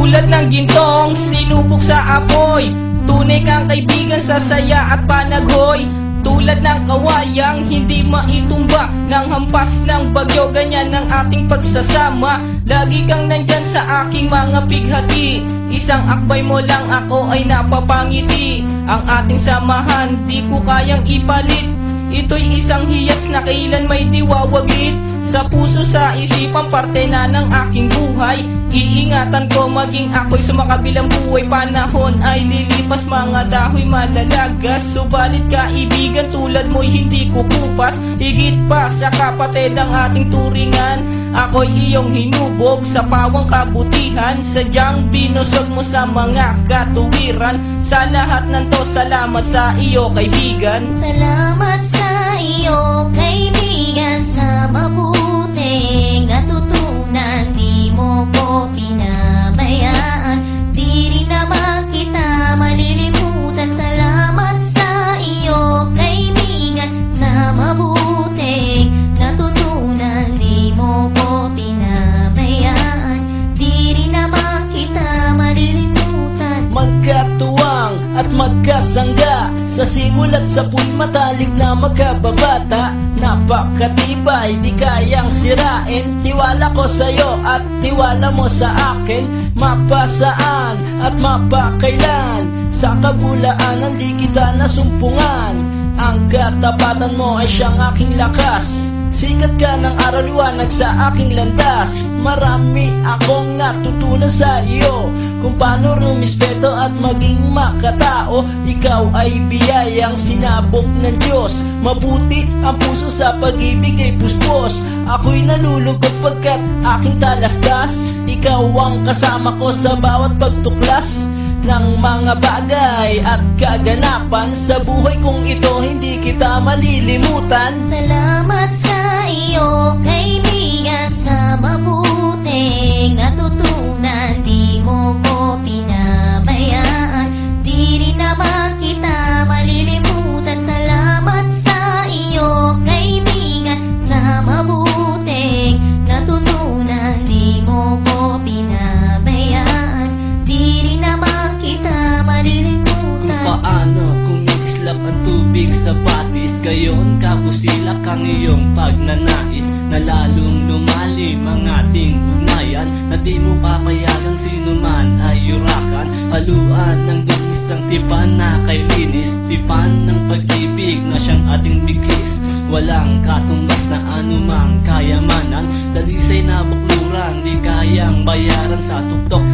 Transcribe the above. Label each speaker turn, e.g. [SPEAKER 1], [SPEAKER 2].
[SPEAKER 1] Tulad ng gintong sinubok sa apoy, tunay kang kaibigan sa saya at panaghoy. Tulad ng kawayang hindi maitumba ng hampas ng bagyo, ganyan ang ating pagsasama. Lagi kang nandyan sa aking mga bighati, isang akbay mo lang ako ay napapangiti. Ang ating samahan di ko kayang ipalit, ito'y isang hiyas na kailan may diwawaglit. Sa puso, sa isipan, parte na ng aking buhay. Iingatan ko maging ako'y sumakabilang buhay. Panahon ay lilipas, mga dahoy malalagas, subalit kaibigan tulad mo'y hindi kukupas. Higit pa sa kapatid ang ating turingan, ako'y iyong hinubog sa pawang kabutihan. Sadyang binusog mo sa mga katuwiran. Sa lahat ng to, salamat sa iyo kaibigan.
[SPEAKER 2] Salamat sa iyo kaibigan, sa mabuting natutunan. Di mo ko pinabayaan, di rin naman kita malilimutan. Salamat sa iyo kaibigan, sa mabuting natutunan. Di mo ko pinabayaan, di rin naman kita malilimutan.
[SPEAKER 3] Magkatuwang at magkasangga, sa simula't sa puy matalik na magkababata. Napakatibay, di kayang sirain, tiwala ko sa'yo at tiwala mo sa akin. Mapasaan at mapakailan, sa kabulaanan di kita nasumpungan. Ang katapatan mo ay siyang aking lakas, sikat ka ng araw liwanag sa aking landas. Marami akong natutunan sa iyo, kung paano rumispeto at maging makatao. Ikaw ay biyayang sinabok ng Diyos, mabuti ang puso sa pag-ibig ay puspos. Ako'y nalulugod pagkat aking talastas, ikaw ang kasama ko sa bawat pagtuklas ng mga bagay at kaganapan. Sa buhay kong ito hindi kita malilimutan.
[SPEAKER 2] Salamat sa iyo kaibigan, sa mabuting natutunan. Di mo ko pinabayaan, di rin naman kita malilimutan. Salamat sa iyo kaibigan, sa mabuting natutunan. Di mo ko pinabayaan, di rin naman kita malilimutan.
[SPEAKER 4] Kung paano kumikislap ang tubig sa batis, gayon kabusilak ang iyong pagnanais, na lalong lumalim ang ating ugnayan, na di mo papayagang sino man ay yurakan. Haluan ng dungis ang tipan na kay linis, tipan ng pag-ibig na siyang ating biglis. Walang katumbas na anumang kayamanan, dalisay na bukluran di kayang bayaran. Sa tuktok